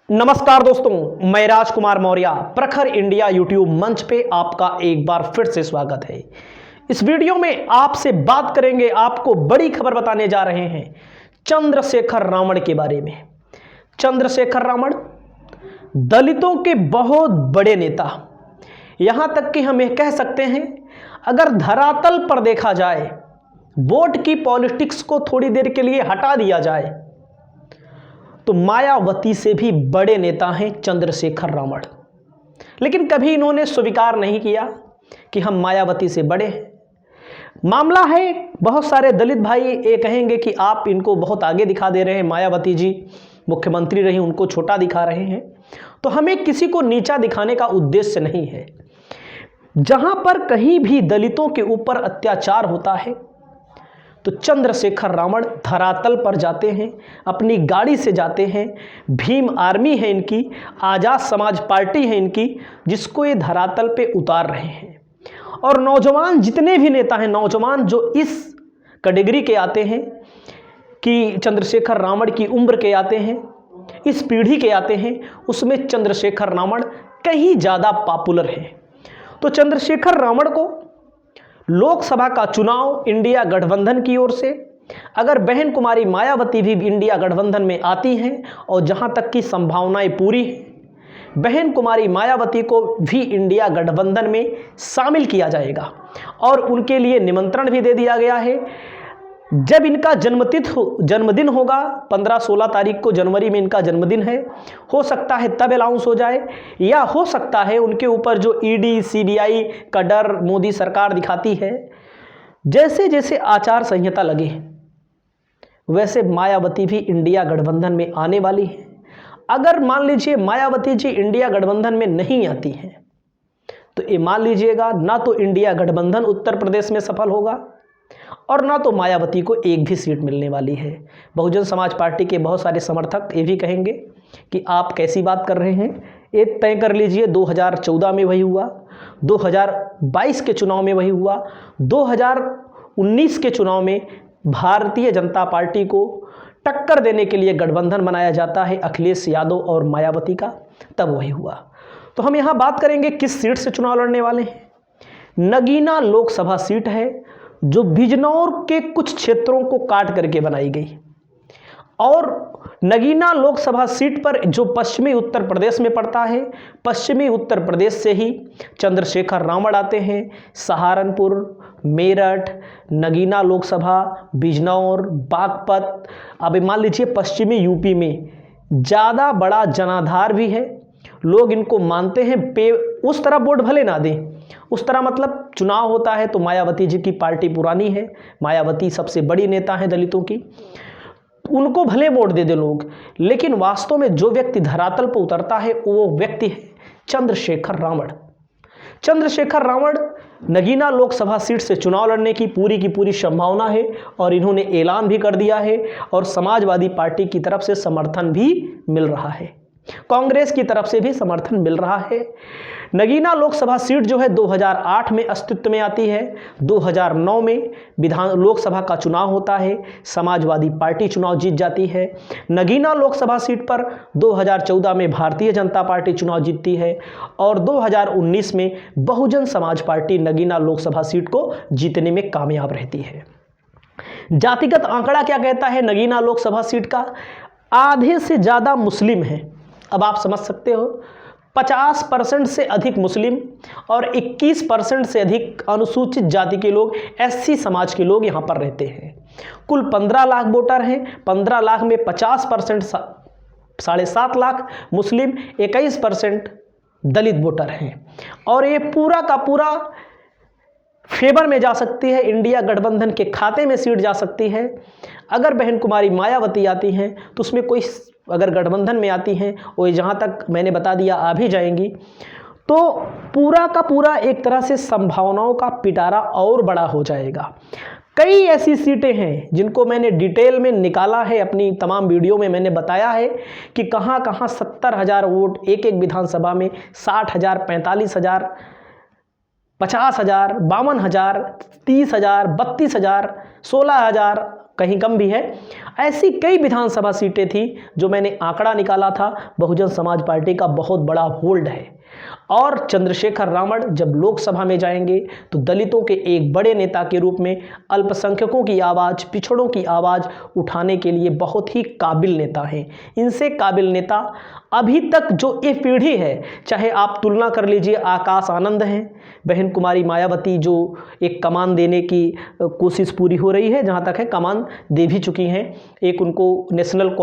नमस्कार दोस्तों, मैं राजकुमार मौर्य प्रखर इंडिया यूट्यूब मंच पे आपका एक बार फिर से स्वागत है। इस वीडियो में आपसे बात करेंगे, आपको बड़ी खबर बताने जा रहे हैं चंद्रशेखर रावण के बारे में। चंद्रशेखर रावण दलितों के बहुत बड़े नेता, यहां तक कि हम यह कह सकते हैं अगर धरातल पर देखा जाए, वोट की पॉलिटिक्स को थोड़ी देर के लिए हटा दिया जाए तो मायावती से भी बड़े नेता हैं चंद्रशेखर रावण। लेकिन कभी इन्होंने स्वीकार नहीं किया कि हम मायावती से बड़े हैं। मामला है, बहुत सारे दलित भाई ये कहेंगे कि आप इनको बहुत आगे दिखा दे रहे हैं, मायावती जी मुख्यमंत्री रही, उनको छोटा दिखा रहे हैं। तो हमें किसी को नीचा दिखाने का उद्देश्य नहीं है। जहां पर कहीं भी दलितों के ऊपर अत्याचार होता है तो चंद्रशेखर रावण धरातल पर जाते हैं, अपनी गाड़ी से जाते हैं। भीम आर्मी है इनकी, आज़ाद समाज पार्टी है इनकी, जिसको ये धरातल पे उतार रहे हैं। और नौजवान जितने भी नेता हैं, नौजवान जो इस कैटेगरी के आते हैं कि चंद्रशेखर रावण की उम्र के आते हैं, इस पीढ़ी के आते हैं, उसमें चंद्रशेखर रावण कहीं ज़्यादा पॉपुलर है। तो चंद्रशेखर रावण को लोकसभा का चुनाव इंडिया गठबंधन की ओर से, अगर बहन कुमारी मायावती भी इंडिया गठबंधन में आती हैं और जहां तक की संभावनाएं पूरी हैं, बहन कुमारी मायावती को भी इंडिया गठबंधन में शामिल किया जाएगा और उनके लिए निमंत्रण भी दे दिया गया है। जब इनका जन्मदिन होगा 15-16 तारीख को, जनवरी में इनका जन्मदिन है, हो सकता है तब अनाउंस हो जाए, या हो सकता है उनके ऊपर जो ईडी सीबीआई का डर मोदी सरकार दिखाती है, जैसे जैसे आचार संहिता लगे वैसे मायावती भी इंडिया गठबंधन में आने वाली है। अगर मान लीजिए मायावती जी इंडिया गठबंधन में नहीं आती हैं तो ये मान लीजिएगा ना तो इंडिया गठबंधन उत्तर प्रदेश में सफल होगा और ना तो मायावती को एक भी सीट मिलने वाली है। बहुजन समाज पार्टी के बहुत सारे समर्थक ये भी कहेंगे कि आप कैसी बात कर रहे हैं, ये तय कर लीजिए 2014 में वही हुआ, 2022 के चुनाव में वही हुआ, 2019 के चुनाव में भारतीय जनता पार्टी को टक्कर देने के लिए गठबंधन बनाया जाता है अखिलेश यादव और मायावती का, तब वही हुआ। तो हम यहाँ बात करेंगे किस सीट से चुनाव लड़ने वाले हैं। नगीना लोकसभा सीट है जो बिजनौर के कुछ क्षेत्रों को काट करके बनाई गई, और नगीना लोकसभा सीट पर जो पश्चिमी उत्तर प्रदेश में पड़ता है, पश्चिमी उत्तर प्रदेश से ही चंद्रशेखर रावण आते हैं। सहारनपुर, मेरठ, नगीना लोकसभा, बिजनौर, बागपत, अब मान लीजिए पश्चिमी यूपी में ज़्यादा बड़ा जनाधार भी है। लोग इनको मानते हैं। उस तरह वोट भले ना दें, उस तरह मतलब चुनाव होता है तो मायावती जी की पार्टी पुरानी है, मायावती सबसे बड़ी नेता है दलितों की, उनको भले वोट दे दे लोग, लेकिन वास्तव में जो व्यक्ति धरातल पर उतरता है वो व्यक्ति है चंद्रशेखर रावण। चंद्रशेखर रावण नगीना लोकसभा सीट से चुनाव लड़ने की पूरी संभावना है और इन्होंने ऐलान भी कर दिया है और समाजवादी पार्टी की तरफ से समर्थन भी मिल रहा है, कांग्रेस की तरफ से भी समर्थन मिल रहा है। नगीना लोकसभा सीट जो है 2008 में अस्तित्व में आती है, 2009 में लोकसभा का चुनाव होता है, समाजवादी पार्टी चुनाव जीत जाती है। नगीना लोकसभा सीट पर 2014 में भारतीय जनता पार्टी चुनाव जीतती है और 2019 में बहुजन समाज पार्टी नगीना लोकसभा सीट को जीतने में कामयाब रहती है। जातिगत आंकड़ा क्या कहता है नगीना लोकसभा सीट का? आधे से ज़्यादा मुस्लिम हैं। अब आप समझ सकते हो, 50% से अधिक मुस्लिम और 21% से अधिक अनुसूचित जाति के लोग, एससी समाज के लोग यहाँ पर रहते हैं। कुल 15 लाख वोटर हैं। 15 लाख में 50% 7.5 लाख मुस्लिम, 21% दलित वोटर हैं और ये पूरा का पूरा फेवर में जा सकती है, इंडिया गठबंधन के खाते में सीट जा सकती है। अगर बहन कुमारी मायावती आती हैं तो उसमें कोई, अगर गठबंधन में आती हैं वो जहाँ तक मैंने बता दिया आ भी जाएंगी, तो पूरा का पूरा एक तरह से संभावनाओं का पिटारा और बड़ा हो जाएगा। कई ऐसी सीटें हैं जिनको मैंने डिटेल में निकाला है, अपनी तमाम वीडियो में मैंने बताया है कि कहाँ कहाँ 70,000 वोट एक विधानसभा में, 60,000, 45,000, 50,000, 52,000, 30,000, 32,000, 16,000 कहीं कम भी है। ऐसी कई विधानसभा सीटें थी जो मैंने आंकड़ा निकाला था, बहुजन समाज पार्टी का बहुत बड़ा होल्ड है। और चंद्रशेखर रावण जब लोकसभा में जाएंगे तो दलितों के एक बड़े नेता के रूप में अल्पसंख्यकों की आवाज़, पिछड़ों की आवाज़ उठाने के लिए बहुत ही काबिल नेता हैं। इनसे काबिल नेता अभी तक जो ये पीढ़ी है, चाहे आप तुलना कर लीजिए, आकाश आनंद हैं, बहन कुमारी मायावती जो एक कमान देने की कोशिश पूरी हो रही है, जहाँ तक है कमान दे भी चुकी हैं, एक उनको नेशनल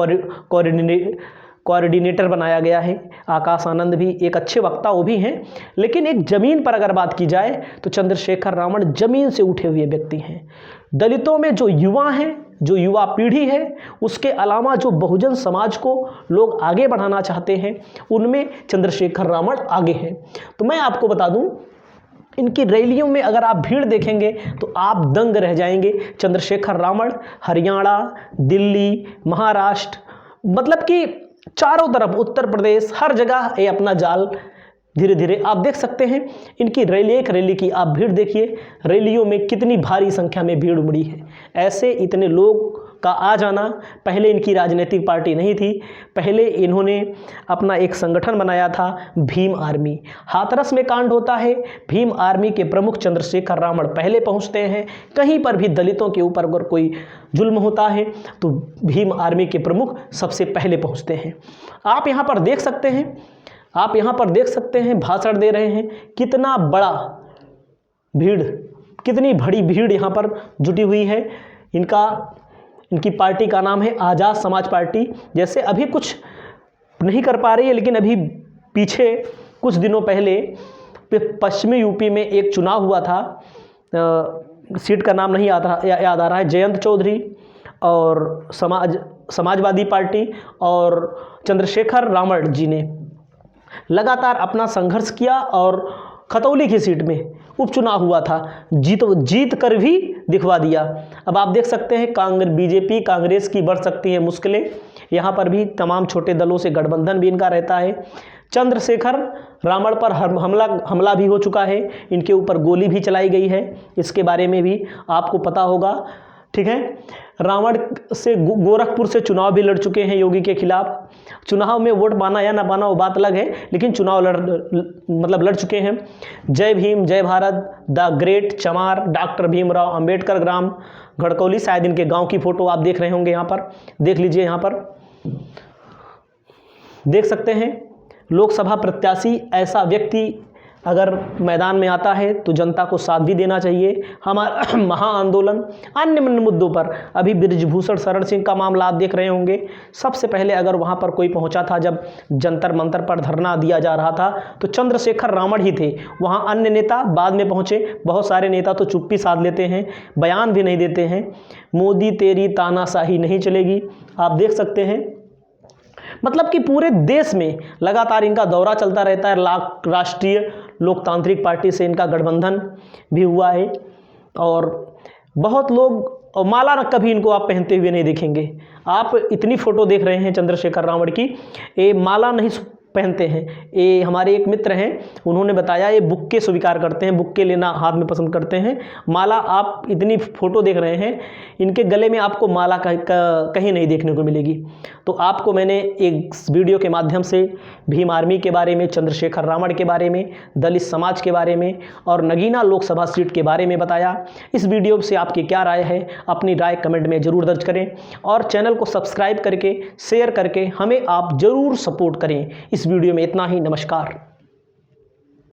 कोऑर्डिनेटर बनाया गया है। आकाश आनंद भी एक अच्छे वक्ता वो भी हैं, लेकिन एक ज़मीन पर अगर बात की जाए तो चंद्रशेखर रावण ज़मीन से उठे हुए व्यक्ति हैं। दलितों में जो युवा हैं, जो युवा पीढ़ी है, उसके अलावा जो बहुजन समाज को लोग आगे बढ़ाना चाहते हैं, उनमें चंद्रशेखर रावण आगे हैं। तो मैं आपको बता दूं, इनकी रैलियों में अगर आप भीड़ देखेंगे तो आप दंग रह जाएंगे। चंद्रशेखर रावण हरियाणा, दिल्ली, महाराष्ट्र, मतलब कि चारों तरफ, उत्तर प्रदेश, हर जगह ये अपना जाल धीरे धीरे आप देख सकते हैं। इनकी रैली, एक रैली की आप भीड़ देखिए, रैलियों में कितनी भारी संख्या में भीड़ उमड़ी है। ऐसे इतने लोग का आ जाना, पहले इनकी राजनीतिक पार्टी नहीं थी, पहले इन्होंने अपना एक संगठन बनाया था, भीम आर्मी। हाथरस में कांड होता है, भीम आर्मी के प्रमुख चंद्रशेखर रावण पहले पहुंचते हैं। कहीं पर भी दलितों के ऊपर अगर कोई जुल्म होता है तो भीम आर्मी के प्रमुख सबसे पहले पहुंचते हैं। आप यहाँ पर देख सकते हैं, आप यहाँ पर देख सकते हैं, भाषण दे रहे हैं। कितना बड़ा भीड़, कितनी बड़ी भीड़ यहाँ पर जुटी हुई है। इनकी पार्टी का नाम है आज़ाद समाज पार्टी। जैसे अभी कुछ नहीं कर पा रही है, लेकिन अभी पीछे कुछ दिनों पहले पश्चिमी यूपी में एक चुनाव हुआ था, सीट का नाम नहीं याद आ रहा है, जयंत चौधरी और समाजवादी पार्टी और चंद्रशेखर रावण जी ने लगातार अपना संघर्ष किया और खतौली की सीट में उपचुनाव हुआ था, जीत कर भी दिखवा दिया। अब आप देख सकते हैं बीजेपी कांग्रेस की बढ़ सकती है मुश्किलें। यहाँ पर भी तमाम छोटे दलों से गठबंधन भी इनका रहता है। चंद्रशेखर रावण पर हमला भी हो चुका है, इनके ऊपर गोली भी चलाई गई है, इसके बारे में भी आपको पता होगा। ठीक है, रावण से गोरखपुर से चुनाव भी लड़ चुके हैं योगी के खिलाफ। चुनाव में वोट पाना या ना पाना वो बात अलग है, लेकिन चुनाव लड़ चुके हैं। जय भीम, जय भारत, द ग्रेट चमार, डॉक्टर भीमराव अंबेडकर ग्राम, घड़कौली, शायद इनके गांव की फोटो आप देख रहे होंगे। यहाँ पर देख लीजिए, यहाँ पर देख सकते हैं। लोकसभा प्रत्याशी ऐसा व्यक्ति अगर मैदान में आता है तो जनता को साथ भी देना चाहिए। हमारा महाआंदोलन अन्य मुद्दों पर, अभी बृजभूषण शरण सिंह का मामला आप देख रहे होंगे। सबसे पहले अगर वहाँ पर कोई पहुँचा था, जब जंतर मंतर पर धरना दिया जा रहा था, तो चंद्रशेखर रावण ही थे। वहाँ अन्य नेता बाद में पहुँचे। बहुत सारे नेता तो चुप्पी साध लेते हैं, बयान भी नहीं देते हैं। मोदी तेरी तानाशाही नहीं चलेगी, आप देख सकते हैं। मतलब कि पूरे देश में लगातार इनका दौरा चलता रहता है। राष्ट्रीय लोकतांत्रिक पार्टी से इनका गठबंधन भी हुआ है और बहुत लोग, और माला कभी इनको आप पहनते हुए नहीं देखेंगे। आप इतनी फ़ोटो देख रहे हैं चंद्रशेखर रावण की, ये माला नहीं पहनते हैं। ये हमारे एक मित्र हैं, उन्होंने बताया ये बुक्के स्वीकार करते हैं, बुक्के लेना हाथ में पसंद करते हैं। माला आप इतनी फ़ोटो देख रहे हैं, इनके गले में आपको माला कहीं नहीं देखने को मिलेगी। तो आपको मैंने एक वीडियो के माध्यम से भीम आर्मी के बारे में, चंद्रशेखर रावण के बारे में, दलित समाज के बारे में और नगीना लोकसभा सीट के बारे में बताया। इस वीडियो से आपकी क्या राय है, अपनी राय कमेंट में ज़रूर दर्ज करें और चैनल को सब्सक्राइब करके, शेयर करके हमें आप ज़रूर सपोर्ट करें। इस वीडियो में इतना ही। नमस्कार।